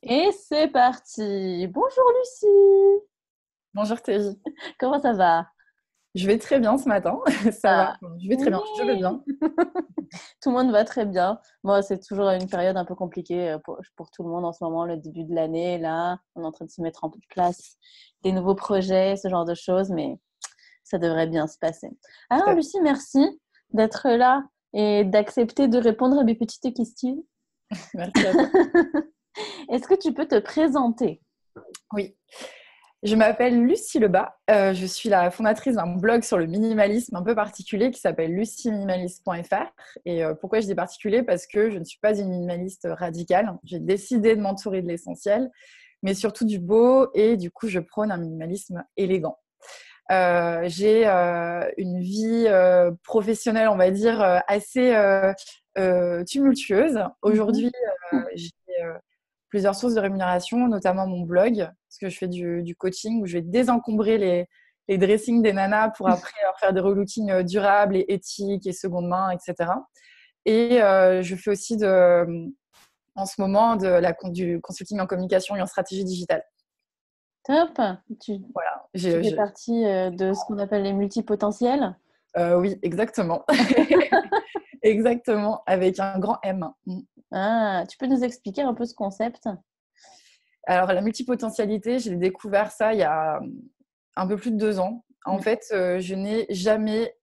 Et c'est parti. Bonjour Lucie. Bonjour Thierry. Comment ça va? Je vais très bien ce matin. Ça va. Ah, Je vais très bien. Je vais oui. bien. Tout le monde va très bien. Moi, c'est toujours une période un peu compliquée pour tout le monde en ce moment, le début de l'année. Là, on est en train de se mettre en place des nouveaux projets, ce genre de choses, mais ça devrait bien se passer. Tout Alors à fait. Lucie, merci d'être là et d'accepter de répondre à mes petites questions. Merci à toi. Est-ce que tu peux te présenter? Oui. Je m'appelle Lucie Lebas. Je suis la fondatrice d'un blog sur le minimalisme un peu particulier qui s'appelle lucieminimaliste.fr. Et pourquoi je dis particulier? Parce que je ne suis pas une minimaliste radicale. J'ai décidé de m'entourer de l'essentiel, mais surtout du beau. Et du coup, je prône un minimalisme élégant. J'ai une vie professionnelle, on va dire, assez tumultueuse. Mhm. Aujourd'hui, j'ai euh, plusieurs sources de rémunération, notamment mon blog, parce que je fais du coaching où je vais désencombrer les dressings des nanas pour après leur faire des relooking durables et éthiques et seconde main, etc. Et je fais aussi en ce moment du consulting en communication et en stratégie digitale. Top. Tu, Voilà. tu fais partie de ce qu'on appelle les multipotentiels. Oui, exactement. Exactement, avec un grand M. Mm. Ah, tu peux nous expliquer un peu ce concept? Alors, la multipotentialité, j'ai découvert ça il y a un peu plus de 2 ans. En Mm. fait, je n'ai jamais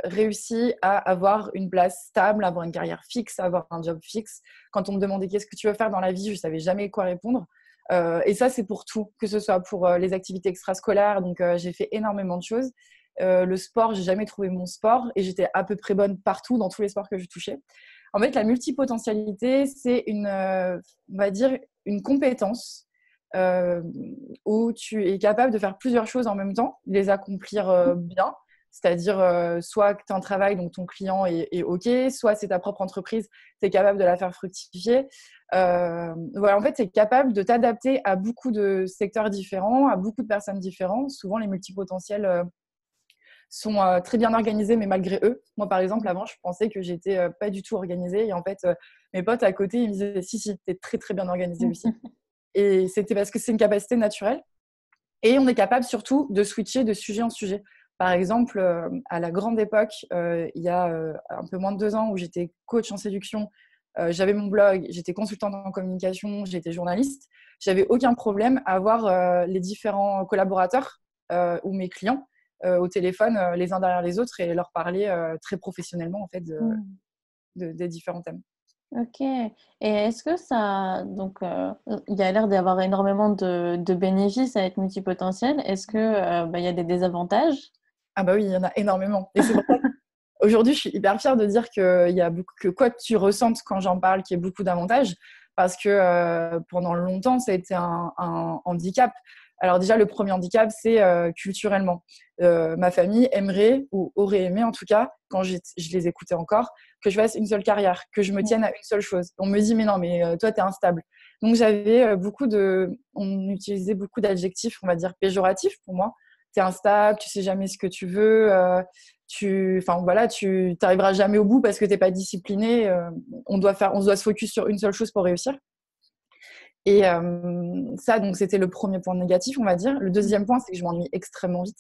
réussi à avoir une place stable, avoir une carrière fixe, avoir un job fixe. Quand on me demandait qu'est-ce que tu veux faire dans la vie, je ne savais jamais quoi répondre. Et ça, c'est pour tout, que ce soit pour les activités extrascolaires. Donc, j'ai fait énormément de choses. Le sport, j'ai jamais trouvé mon sport et j'étais à peu près bonne partout dans tous les sports que je touchais. En fait, la multipotentialité, c'est on va dire, une compétence euh, où tu es capable de faire plusieurs choses en même temps, les accomplir bien. C'est-à-dire, soit que tu as un travail, donc ton client est OK, soit c'est ta propre entreprise, tu es capable de la faire fructifier. Voilà, en fait, tu es capable de t'adapter à beaucoup de secteurs différents, à beaucoup de personnes différentes. Souvent, les multipotentiels sont très bien organisés, mais malgré eux. Moi, par exemple, avant, je pensais que j'étais pas du tout organisée. Et en fait, mes potes à côté, ils me disaient si, si, t'es très, très bien organisée, Lucie. Et c'était parce que c'est une capacité naturelle. Et on est capable surtout de switcher de sujet en sujet. Par exemple, à la grande époque, il y a un peu moins de 2 ans, où j'étais coach en séduction, j'avais mon blog, j'étais consultante en communication, j'étais journaliste. J'avais aucun problème à avoir les différents collaborateurs ou mes clients au téléphone les uns derrière les autres et leur parler très professionnellement en fait Mm. des différents thèmes. Ok. Et est-ce que ça... Donc, il y a l'air d'avoir énormément de bénéfices à être multipotentiel. Est-ce que, il y a des désavantages? Ah bah oui, il y en a énormément. Et c'est pour ça qu'aujourd'hui, je suis hyper fière de dire qu'il y a beaucoup, que quoi que tu ressentes quand j'en parle, qu'il y ait beaucoup d'avantages, parce que pendant longtemps, ça a été un handicap. Alors déjà, le premier handicap, c'est culturellement. Ma famille aimerait, ou aurait aimé en tout cas, quand je les écoutais encore, que je fasse une seule carrière, que je me tienne à une seule chose. On me dit, mais non, mais toi, tu es instable. Donc j'avais on utilisait beaucoup d'adjectifs, on va dire, péjoratifs pour moi. Tu es instable, tu sais jamais ce que tu veux, enfin voilà, tu n'arriveras jamais au bout parce que tu n'es pas discipliné. On doit se focus sur une seule chose pour réussir. Et ça, donc, c'était le premier point négatif, on va dire. Le deuxième point, c'est que je m'ennuie extrêmement vite.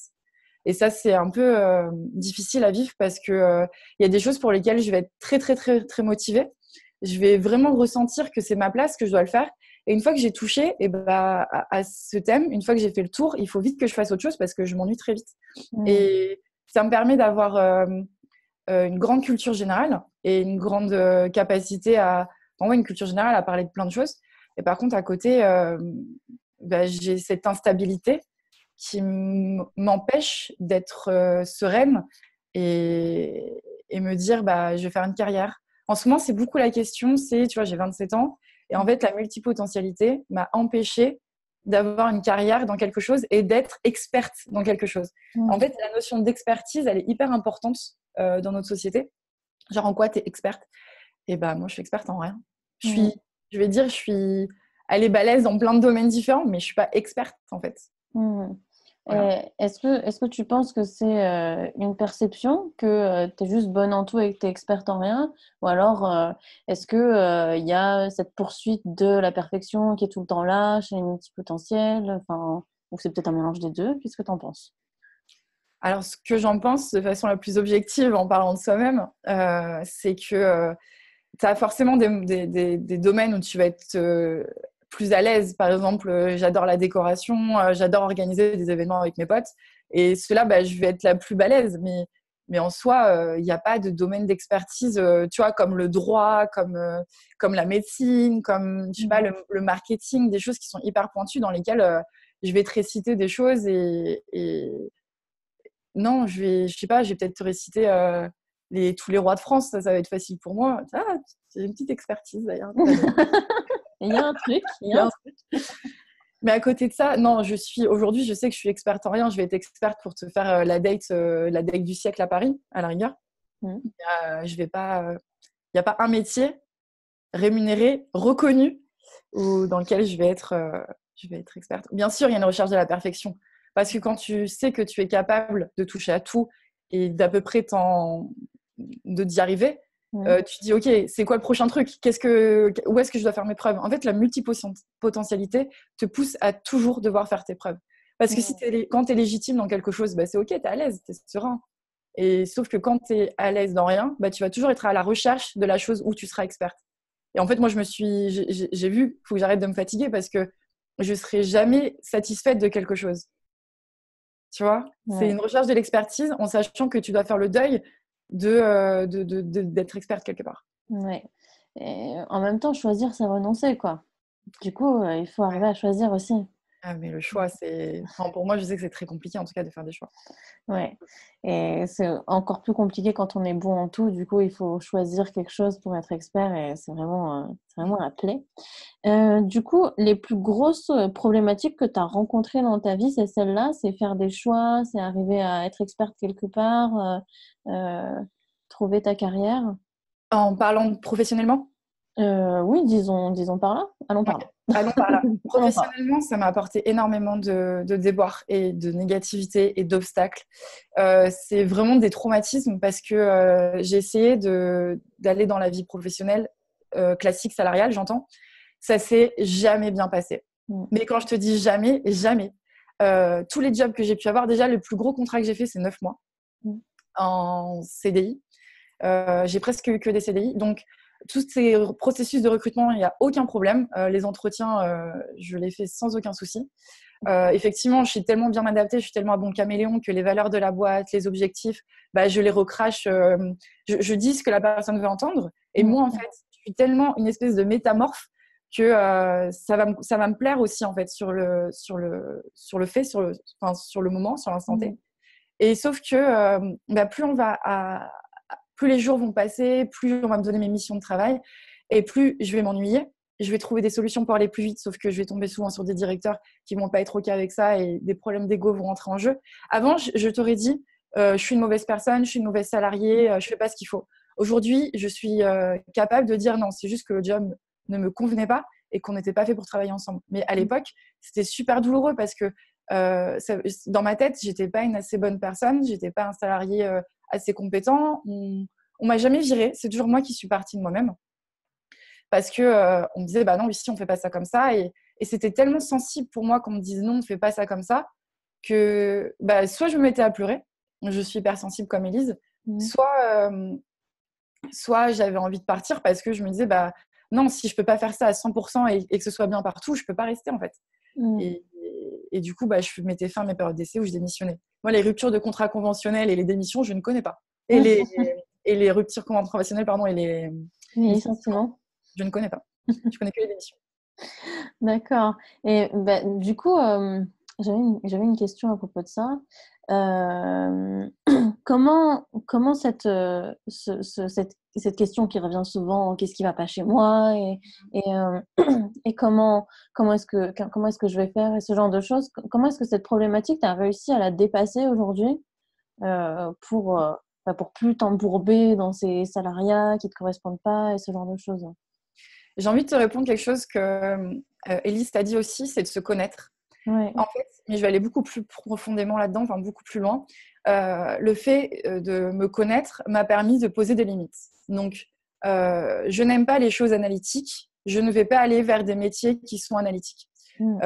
Et ça, c'est un peu difficile à vivre parce que il y a des choses pour lesquelles je vais être très, très, très, très motivée. Je vais vraiment ressentir que c'est ma place, que je dois le faire. Et une fois que j'ai touché à ce thème, une fois que j'ai fait le tour, il faut vite que je fasse autre chose parce que je m'ennuie très vite. Mm. Et ça me permet d'avoir une grande culture générale et une grande capacité une culture générale à parler de plein de choses. Et par contre, à côté, j'ai cette instabilité qui m'empêche d'être sereine et me dire, je vais faire une carrière. En ce moment, c'est beaucoup la question, tu vois, j'ai 27 ans, et en fait, la multipotentialité m'a empêchée d'avoir une carrière dans quelque chose et d'être experte dans quelque chose. En Mm. fait, la notion d'expertise, elle est hyper importante dans notre société. Genre, en quoi tu es experte? Et moi, je suis experte en rien. Mm. Je vais dire, je suis, elle est balèze dans plein de domaines différents, mais je suis pas experte, en fait. Mm. Voilà. Est-ce que tu penses que c'est une perception que tu es juste bonne en tout et que tu es experte en rien? Ou alors, est-ce que il y a cette poursuite de la perfection qui est tout le temps là chez les multipotentiels? Enfin, ou c'est peut-être un mélange des deux? Qu'est-ce que tu en penses? Alors, ce que j'en pense de façon la plus objective en parlant de soi-même, c'est que tu as forcément des domaines où tu vas être plus à l'aise. Par exemple, j'adore la décoration, j'adore organiser des événements avec mes potes. Et cela, bah, je vais être la plus balèze. Mais en soi, il n'y a pas de domaine d'expertise, tu vois, comme le droit, comme la médecine, comme, je sais pas, le marketing, des choses qui sont hyper pointues dans lesquelles je vais te réciter des choses et non, je sais pas, je vais peut-être te réciter tous les rois de France, ça va être facile pour moi. Ah, j'ai une petite expertise d'ailleurs. Il y a un truc, il y Il y a a un un truc. Mais à côté de ça, non, aujourd'hui, je sais que je suis experte en rien. Je vais être experte pour te faire la date du siècle à Paris, à la rigueur. truc. Je vais pas, il n'y a pas un métier rémunéré, reconnu, ou dans lequel je vais être experte. Bien sûr, il y a une recherche de la perfection. Parce que quand tu sais que tu es capable de toucher à tout et d'à peu près d'y arriver, tu te dis, OK, c'est quoi le prochain truc? Où est-ce que je dois faire mes preuves? En fait, la multipotentialité te pousse à toujours devoir faire tes preuves. Parce que quand tu es légitime dans quelque chose, bah, c'est OK, tu es à l'aise, tu es serein. Et sauf que quand tu es à l'aise dans rien, bah, tu vas toujours être à la recherche de la chose où tu seras experte. Et en fait, moi, j'ai vu, il faut que j'arrête de me fatiguer parce que je ne serai jamais satisfaite de quelque chose. Tu vois, c'est Ouais. une recherche de l'expertise en sachant que tu dois faire le deuil d'être experte quelque part. Ouais. Et en même temps, choisir, c'est renoncer, quoi. Du coup, il faut arriver à choisir aussi. Ah, mais le choix, enfin, pour moi, je sais que c'est très compliqué en tout cas de faire des choix. Ouais. Et c'est encore plus compliqué quand on est bon en tout. Du coup, il faut choisir quelque chose pour être expert et c'est vraiment la plaie. Du coup, les plus grosses problématiques que tu as rencontrées dans ta vie, c'est celle-là, c'est faire des choix, c'est arriver à être experte quelque part, trouver ta carrière. En parlant professionnellement, Oui, disons par là. Allons ouais. par là. Allons par là. Allons par là. Professionnellement, ça m'a apporté énormément de déboires et de négativité et d'obstacles. C'est vraiment des traumatismes parce que j'ai essayé d'aller dans la vie professionnelle classique salariale, j'entends. Ça s'est jamais bien passé. Mm. Mais quand je te dis jamais, jamais. Tous les jobs que j'ai pu avoir, déjà, le plus gros contrat que j'ai fait, c'est 9 mois Mm. en CDI. J'ai presque eu que des CDI. Donc, tous ces processus de recrutement, il n'y a aucun problème. Les entretiens, je les fais sans aucun souci. Effectivement, je suis tellement bien adaptée, je suis tellement un bon caméléon que les valeurs de la boîte, les objectifs, bah, je les recrache. Je dis ce que la personne veut entendre. Et Mm. moi, en fait, je suis tellement une espèce de métamorphe que ça va me plaire aussi, en fait, sur le fait, enfin, sur le moment, sur l'instant Mm. T. Et sauf que bah, plus les jours vont passer, plus on va me donner mes missions de travail et plus je vais m'ennuyer. Je vais trouver des solutions pour aller plus vite, sauf que je vais tomber souvent sur des directeurs qui vont pas être OK avec ça et des problèmes d'ego vont rentrer en jeu. Avant, je t'aurais dit, je suis une mauvaise personne, je suis une mauvaise salariée, je fais pas ce qu'il faut. Aujourd'hui, je suis capable de dire non, c'est juste que le job ne me convenait pas et qu'on n'était pas fait pour travailler ensemble. Mais à l'époque, c'était super douloureux parce que dans ma tête, j'étais pas une assez bonne personne, j'étais pas un salarié assez compétent. On m'a jamais virée, c'est toujours moi qui suis partie de moi-même parce que on me disait bah non, ici on fait pas ça comme ça et c'était tellement sensible pour moi qu'on me dise non, on fait pas ça comme ça que bah, soit je me mettais à pleurer, je suis hyper sensible comme Élise, Mm. soit j'avais envie de partir parce que je me disais bah non, si je peux pas faire ça à 100% et que ce soit bien partout, je peux pas rester en fait. Mm. Et du coup, bah, je mettais fin à mes périodes d'essai où je démissionnais. Moi, les ruptures de contrat conventionnels et les démissions, je ne connais pas. Et les ruptures conventionnelles, pardon, et les Les licenciements, licenciements. je ne connais pas. Je connais que les démissions. D'accord. Et bah, du coup, j'avais une question à propos de ça. Euh, comment cette question qui revient souvent, qu'est-ce qui va pas chez moi et et comment est-ce que je vais faire et ce genre de choses, comment est-ce que cette problématique, tu as réussi à la dépasser aujourd'hui pour plus t'embourber dans ces salariats qui te correspondent pas et ce genre de choses? J'ai envie de te répondre quelque chose que Élise t'a dit aussi, c'est de se connaître. Ouais. En fait, mais je vais aller beaucoup plus profondément là-dedans, enfin beaucoup plus loin. Le fait de me connaître m'a permis de poser des limites. Donc, je n'aime pas les choses analytiques. Je ne vais pas aller vers des métiers qui sont analytiques. Mm.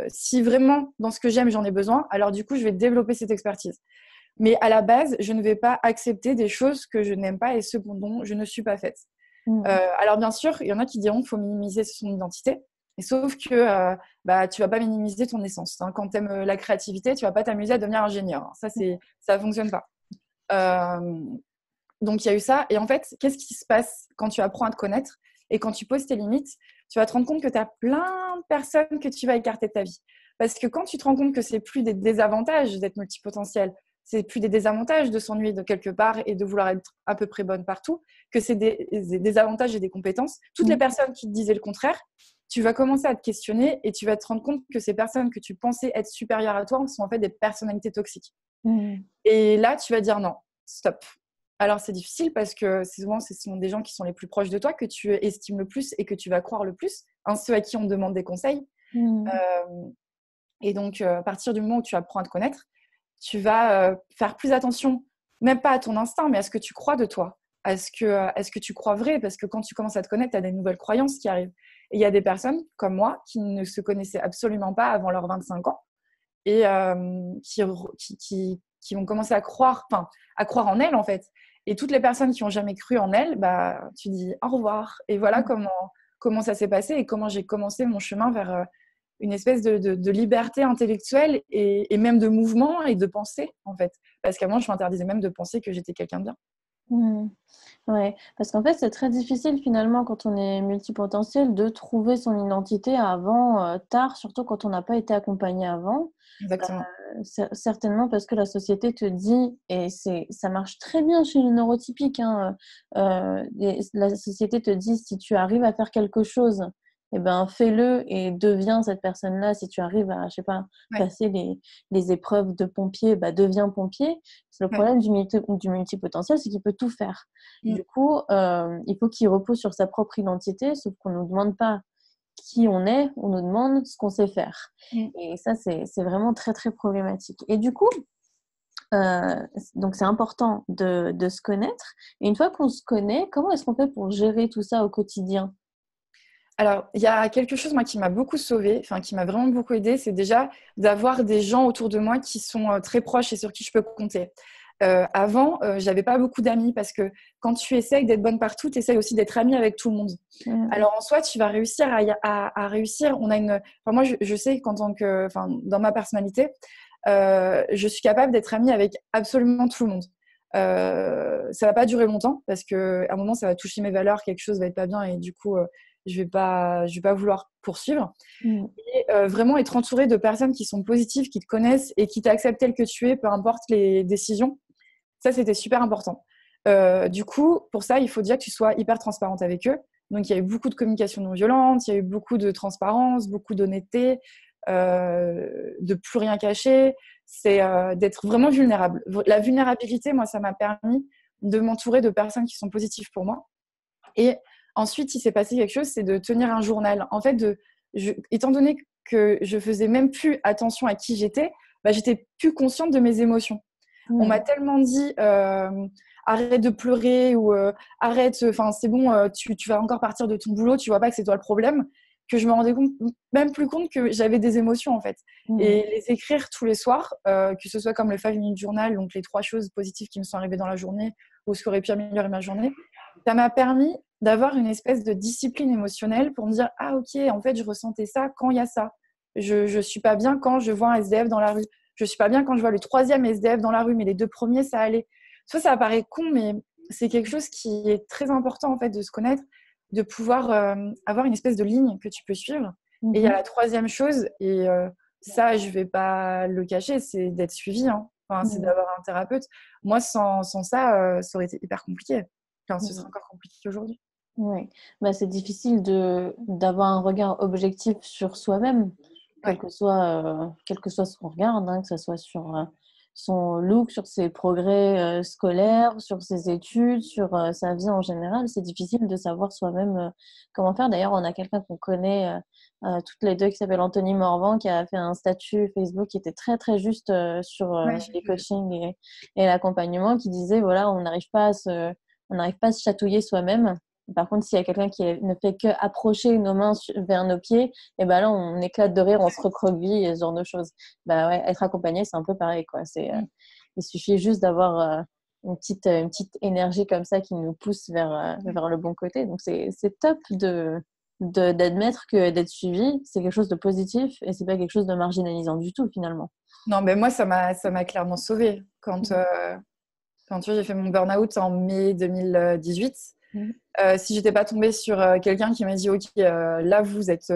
Si vraiment, dans ce que j'aime, j'en ai besoin, alors du coup, je vais développer cette expertise. Mais à la base, je ne vais pas accepter des choses que je n'aime pas et ce dont je ne suis pas faite. Mm. Alors bien sûr, il y en a qui diront qu'il faut minimiser son identité. Et sauf que tu vas pas minimiser ton essence. Hein. Quand tu aimes la créativité, tu vas pas t'amuser à devenir ingénieur. Ça fonctionne pas. Euh, donc il y a eu ça. Et en fait, qu'est-ce qui se passe quand tu apprends à te connaître et quand tu poses tes limites? Tu vas te rendre compte que tu as plein de personnes que tu vas écarter de ta vie. Parce que quand tu te rends compte que c'est plus des désavantages d'être multipotentiel, c'est plus des désavantages de s'ennuyer de quelque part et de vouloir être à peu près bonne partout, que c'est des avantages et des compétences. Toutes les personnes qui te disaient le contraire, tu vas commencer à te questionner et tu vas te rendre compte que ces personnes que tu pensais être supérieures à toi sont en fait des personnalités toxiques. Mm. Et là, tu vas dire non, stop. Alors, c'est difficile parce que souvent, ce sont des gens qui sont les plus proches de toi, que tu estimes le plus et que tu vas croire le plus, hein, ceux à qui on demande des conseils. Mm. Et donc, à partir du moment où tu apprends à te connaître, tu vas faire plus attention, même pas à ton instinct, mais à ce que tu crois de toi, à ce que tu crois vrai, parce que quand tu commences à te connaître, tu as des nouvelles croyances qui arrivent. Et il y a des personnes comme moi qui ne se connaissaient absolument pas avant leurs 25 ans et qui vont commencer à croire en elles, en fait. Et toutes les personnes qui n'ont jamais cru en elles, tu dis au revoir. Et voilà comment ça s'est passé et comment j'ai commencé mon chemin vers une espèce de liberté intellectuelle et même de mouvement et de pensée, en fait. Parce qu'avant, je m'interdisais même de penser que j'étais quelqu'un de bien. Mm. Ouais, parce qu'en fait, c'est très difficile finalement quand on est multipotentiel de trouver son identité avant, tard, surtout quand on n'a pas été accompagné avant. Exactement. Certainement parce que la société te dit, et ça marche très bien chez les neurotypiques, hein, la société te dit si tu arrives à faire quelque chose, eh ben, fais-le et deviens cette personne-là. Si tu arrives à, je sais pas, Ouais. passer les épreuves de pompier, deviens pompier. Le Ouais. problème du multipotentiel, c'est qu'il peut tout faire. Mm. Du coup, il faut qu'il repose sur sa propre identité, sauf qu'on ne nous demande pas qui on est, on nous demande ce qu'on sait faire. Mm. Et ça, c'est vraiment très, très problématique. Et du coup, donc c'est important de se connaître. Et une fois qu'on se connaît, comment est-ce qu'on fait pour gérer tout ça au quotidien? Alors, il y a quelque chose, moi, qui m'a beaucoup sauvée, enfin, qui m'a vraiment beaucoup aidée, c'est déjà d'avoir des gens autour de moi qui sont très proches et sur qui je peux compter. Avant, j'avais pas beaucoup d'amis parce que quand tu essayes d'être bonne partout, tu essayes aussi d'être amie avec tout le monde. Mmh. Alors, en soi, tu vas réussir à réussir. Enfin, moi, je sais qu'en tant que, enfin, dans ma personnalité, je suis capable d'être amie avec absolument tout le monde. Ça va pas durer longtemps parce que à un moment, ça va toucher mes valeurs, quelque chose va être pas bien et du coup, je vais pas vouloir poursuivre. Mmh. Et vraiment être entouré de personnes qui sont positives, qui te connaissent et qui t'acceptent tel que tu es, peu importe les décisions. Ça, c'était super important. Du coup, pour ça, il faut déjà que tu sois hyper transparente avec eux. Donc, il y a eu beaucoup de communication non violente, il y a eu beaucoup de transparence, beaucoup d'honnêteté, de plus rien cacher. C'est d'être vraiment vulnérable. La vulnérabilité, moi, ça m'a permis de m'entourer de personnes qui sont positives pour moi. Et ensuite, il s'est passé quelque chose, c'est de tenir un journal. En fait, étant donné que je faisais même plus attention à qui j'étais, j'étais plus consciente de mes émotions. On m'a Mmh. tellement dit arrête de pleurer ou arrête, enfin c'est bon, tu vas encore partir de ton boulot, tu vois pas que c'est toi le problème, que je me rendais même plus compte que j'avais des émotions en fait. Mmh. Et les écrire tous les soirs, que ce soit comme le 5 minutes journal, donc les 3 choses positives qui me sont arrivées dans la journée ou ce qui aurait pu améliorer ma journée, ça m'a permis d'avoir une espèce de discipline émotionnelle pour me dire ah ok, en fait je ressentais ça quand il y a ça. Je suis pas bien quand je vois un SDF dans la rue. Je suis pas bien quand je vois le 3e SDF dans la rue, mais les 2 premiers, ça allait. Ça paraît con, mais c'est quelque chose qui est très important en fait de se connaître, de pouvoir avoir une espèce de ligne que tu peux suivre. Et il y a Mmh. la 3e chose, et ça, je vais pas le cacher, c'est d'être suivi. Hein. Enfin, c'est Mmh. d'avoir un thérapeute. Moi, sans ça, ça aurait été hyper compliqué. Enfin, ce serait Mmh. encore compliqué aujourd'hui. Oui, c'est difficile d'avoir un regard objectif sur soi-même, Ouais. quel que soit son regard, hein, que ce soit sur son look, sur ses progrès scolaires, sur ses études, sur sa vie en général. C'est difficile de savoir soi-même comment faire. D'ailleurs, on a quelqu'un qu'on connaît toutes les deux, qui s'appelle Anthony Morvan, qui a fait un statut Facebook qui était très très juste sur Ouais, les coachings et l'accompagnement, qui disait voilà, on n'arrive pas à se chatouiller soi-même. Par contre, s'il y a quelqu'un qui ne fait que approcher nos mains vers nos pieds, et ben là, on éclate de rire, on se recroqueville et ce genre de choses. Bah ouais, être accompagné, c'est un peu pareil, quoi. Il suffit juste d'avoir une petite énergie comme ça qui nous pousse vers le bon côté. Donc, c'est top d'admettre que d'être suivi, c'est quelque chose de positif et c'est pas quelque chose de marginalisant du tout, finalement. Non, mais moi, ça m'a clairement sauvée. Quand tu vois, j'ai fait mon burn-out en mai 2018. Mmh. Si j'étais pas tombée sur quelqu'un qui m'a dit, OK, là, vous êtes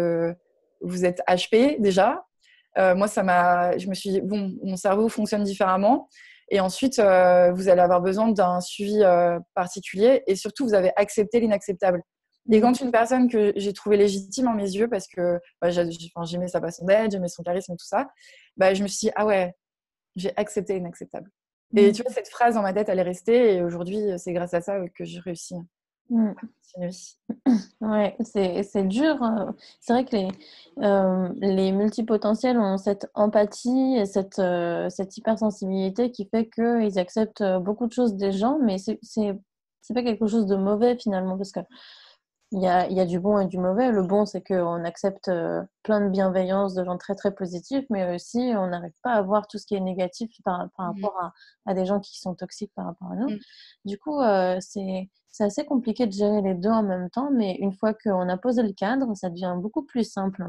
HP déjà. Moi, je me suis dit, bon, mon cerveau fonctionne différemment. Et ensuite, vous allez avoir besoin d'un suivi particulier. Et surtout, vous avez accepté l'inacceptable. Et quand une personne que j'ai trouvée légitime en mes yeux, parce que j'aimais sa façon d'être, j'aimais son charisme et tout ça, bah, je me suis dit, ah ouais, j'ai accepté l'inacceptable. Et tu vois, cette phrase dans ma tête, elle est restée. Et aujourd'hui, c'est grâce à ça que j'ai réussi Mmh. à continuer. Ouais, c'est dur. C'est vrai que les multipotentiels ont cette empathie et cette hypersensibilité qui fait qu'ils acceptent beaucoup de choses des gens, mais c'est pas quelque chose de mauvais finalement, parce que il y a du bon et du mauvais. Le bon, c'est qu'on accepte plein de bienveillance de gens très très positifs, mais aussi on n'arrive pas à voir tout ce qui est négatif par rapport à des gens qui sont toxiques par rapport à nous. Mm. Du coup, c'est assez compliqué de gérer les deux en même temps, mais une fois qu'on a posé le cadre, ça devient beaucoup plus simple.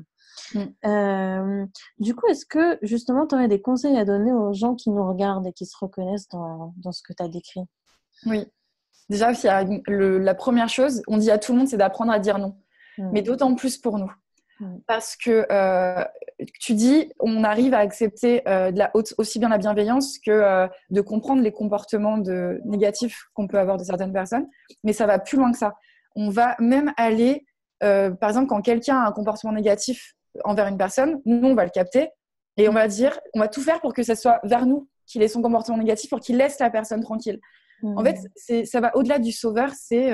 Mm. Du coup, est-ce que justement, tu aurais des conseils à donner aux gens qui nous regardent et qui se reconnaissent dans ce que tu as décrit? Oui. Déjà, la première chose, on dit à tout le monde, c'est d'apprendre à dire non. Mais d'autant plus pour nous. Parce que tu dis, on arrive à accepter aussi bien la bienveillance que de comprendre les comportements négatifs qu'on peut avoir de certaines personnes. Mais ça va plus loin que ça. On va même aller, par exemple, quand quelqu'un a un comportement négatif envers une personne, nous, on va le capter et on va dire, on va tout faire pour que ce soit vers nous qu'il ait son comportement négatif, pour qu'il laisse la personne tranquille. En fait, ça va au-delà du sauveur. C'est,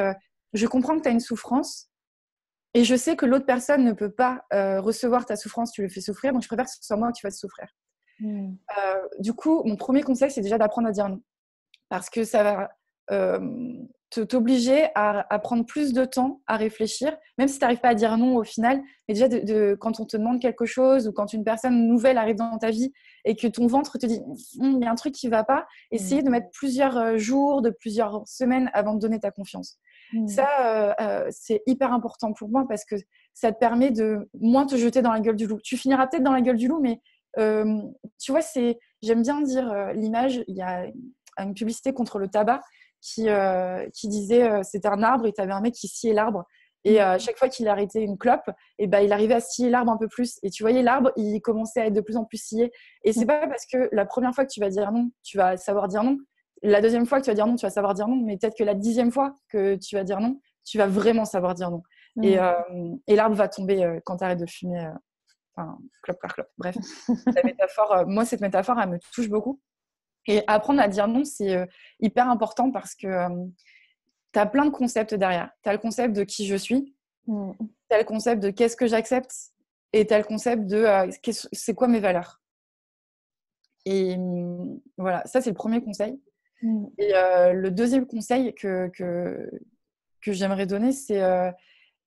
je comprends que tu as une souffrance. Et je sais que l'autre personne ne peut pas recevoir ta souffrance, tu le fais souffrir, donc je préfère que ce soit moi qui fasse souffrir. Du coup, mon premier conseil, c'est déjà d'apprendre à dire non. Parce que ça va t'obliger à prendre plus de temps à réfléchir, même si tu n'arrives pas à dire non au final. Mais déjà, quand on te demande quelque chose ou quand une personne nouvelle arrive dans ta vie et que ton ventre te dit il y a un truc qui ne va pas, essayer de mettre plusieurs jours, de plusieurs semaines avant de donner ta confiance. Ça, c'est hyper important pour moi parce que ça te permet de moins te jeter dans la gueule du loup. Tu finiras peut-être dans la gueule du loup, mais tu vois, j'aime bien dire l'image. Il y a une publicité contre le tabac qui disait c'était un arbre et tu avais un mec qui sciait l'arbre. Et chaque fois qu'il arrêtait une clope, et ben, il arrivait à scier l'arbre un peu plus. Et tu voyais l'arbre, il commençait à être de plus en plus scié. Et c'est pas parce que la première fois que tu vas dire non, tu vas savoir dire non. La deuxième fois que tu vas dire non, tu vas savoir dire non. Mais peut-être que la 10e fois que tu vas dire non, tu vas vraiment savoir dire non. Et l'arbre va tomber quand tu arrêtes de fumer. Enfin, clope par clope. Bref, la métaphore, moi, cette métaphore, elle me touche beaucoup. Et apprendre à dire non, c'est hyper important parce que tu as plein de concepts derrière. Tu as le concept de qui je suis, tu as le concept de qu'est-ce que j'accepte et tu as le concept de c'est quoi mes valeurs. Et voilà, ça, c'est le premier conseil. Et le deuxième conseil que j'aimerais donner, c'est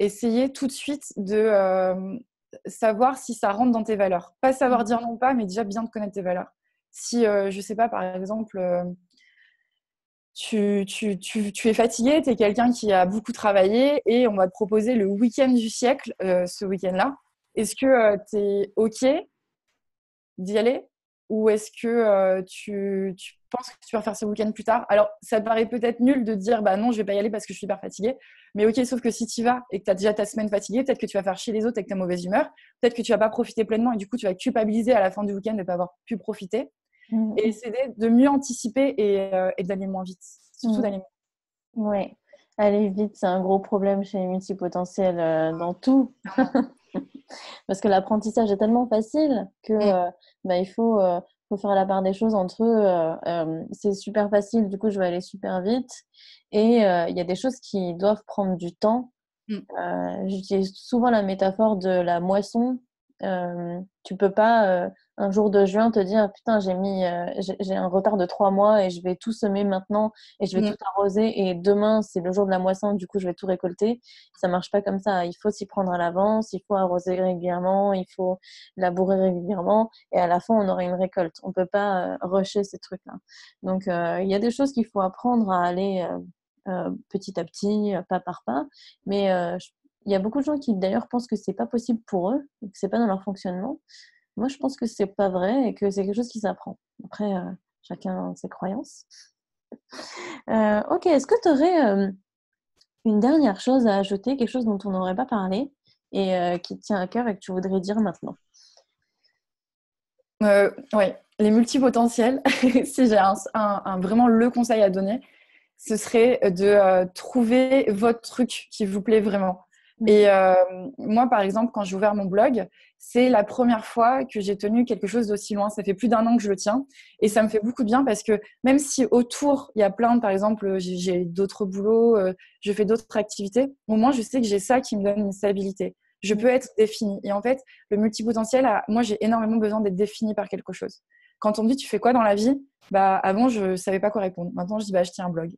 essayer tout de suite de savoir si ça rentre dans tes valeurs. Pas savoir dire non pas, mais déjà bien de connaître tes valeurs. Si, je sais pas, par exemple, tu es fatigué, tu es quelqu'un qui a beaucoup travaillé et on va te proposer le week-end du siècle ce week-end-là. Est-ce que tu es OK d'y aller ou est-ce que tu penses que tu vas faire ce week-end plus tard? Alors, ça te paraît peut-être nul de dire bah non, je vais pas y aller parce que je suis hyper fatiguée. Mais ok, sauf que si tu y vas et que tu as déjà ta semaine fatiguée, peut-être que tu vas faire chier les autres avec ta mauvaise humeur. Peut-être que tu vas pas profiter pleinement et du coup, tu vas culpabiliser à la fin du week-end de ne pas avoir pu profiter. Et essayer de mieux anticiper et d'aller moins vite. Surtout d'aller moins vite. Oui, aller vite, c'est un gros problème chez les multipotentiels dans tout. Parce que l'apprentissage est tellement facile que il faut faire la part des choses entre eux. C'est super facile, du coup, je vais aller super vite. Et il y a des choses qui doivent prendre du temps. Mm. J'utilise souvent la métaphore de la moisson. Tu peux pas un jour de juin te dire putain j'ai un retard de 3 mois et je vais tout semer maintenant et je vais Mm. tout arroser et demain c'est le jour de la moisson, du coup je vais tout récolter. Ça marche pas comme ça. Il faut s'y prendre à l'avance, il faut arroser régulièrement, il faut labourer régulièrement et à la fin on aura une récolte. On peut pas rusher ces trucs-là. Donc il y a des choses qu'il faut apprendre à aller petit à petit, pas par pas. Mais il y a beaucoup de gens qui d'ailleurs pensent que c'est pas possible pour eux, que c'est pas dans leur fonctionnement. Moi, je pense que c'est pas vrai et que c'est quelque chose qui s'apprend. Après, chacun ses croyances. Ok, est-ce que tu aurais une dernière chose à ajouter, quelque chose dont on n'aurait pas parlé et qui te tient à cœur et que tu voudrais dire maintenant? Oui, les multipotentiels, si j'ai vraiment le conseil à donner, ce serait de trouver votre truc qui vous plaît vraiment. Et moi, par exemple, quand j'ai ouvert mon blog, c'est la première fois que j'ai tenu quelque chose d'aussi loin. Ça fait plus d'1 an que je le tiens et ça me fait beaucoup de bien parce que même si autour, il y a plein de, par exemple, j'ai d'autres boulots, je fais d'autres activités, au moins, je sais que j'ai ça qui me donne une stabilité. Je peux être définie. Et en fait, le multipotentiel, moi, j'ai énormément besoin d'être définie par quelque chose. Quand on me dit, tu fais quoi dans la vie? Bah, avant, je savais pas quoi répondre. Maintenant, je dis, bah, je tiens un blog.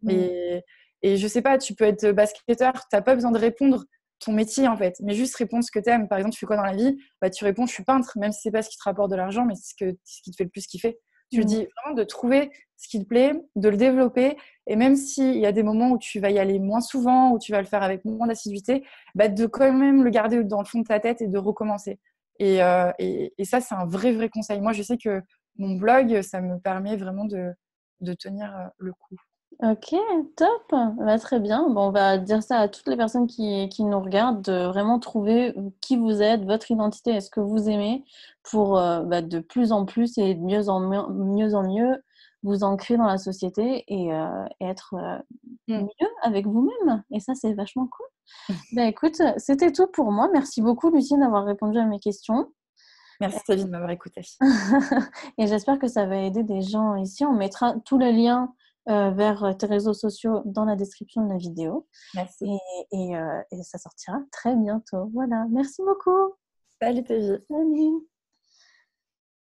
Et, et je sais pas, tu peux être basketteur, t'as pas besoin de répondre ton métier en fait, mais juste répondre ce que t'aimes. Par exemple, tu fais quoi dans la vie? Bah, tu réponds, je suis peintre, même si c'est pas ce qui te rapporte de l'argent, mais c'est ce qui te fait le plus kiffer. Tu le dis vraiment de trouver ce qui te plaît, de le développer, et même s'il y a des moments où tu vas y aller moins souvent, où tu vas le faire avec moins d'assiduité, bah, de quand même le garder dans le fond de ta tête et de recommencer. Et ça, c'est un vrai, vrai conseil. Moi, je sais que mon blog, ça me permet vraiment de tenir le coup. Ok, top. Bah, très bien. Bon, on va dire ça à toutes les personnes qui nous regardent, de vraiment trouver qui vous êtes, votre identité et ce que vous aimez pour de plus en plus et de mieux en mieux vous ancrer dans la société et être Mm. mieux avec vous-même. Et ça, c'est vachement cool. Ben, écoute, c'était tout pour moi. Merci beaucoup, Lucie, d'avoir répondu à mes questions. Merci, David, de m'avoir écouté. Et j'espère que ça va aider des gens ici. On mettra tous les liens vers tes réseaux sociaux dans la description de la vidéo. Merci. Et ça sortira très bientôt. Voilà. Merci beaucoup. Salut, David. Salut.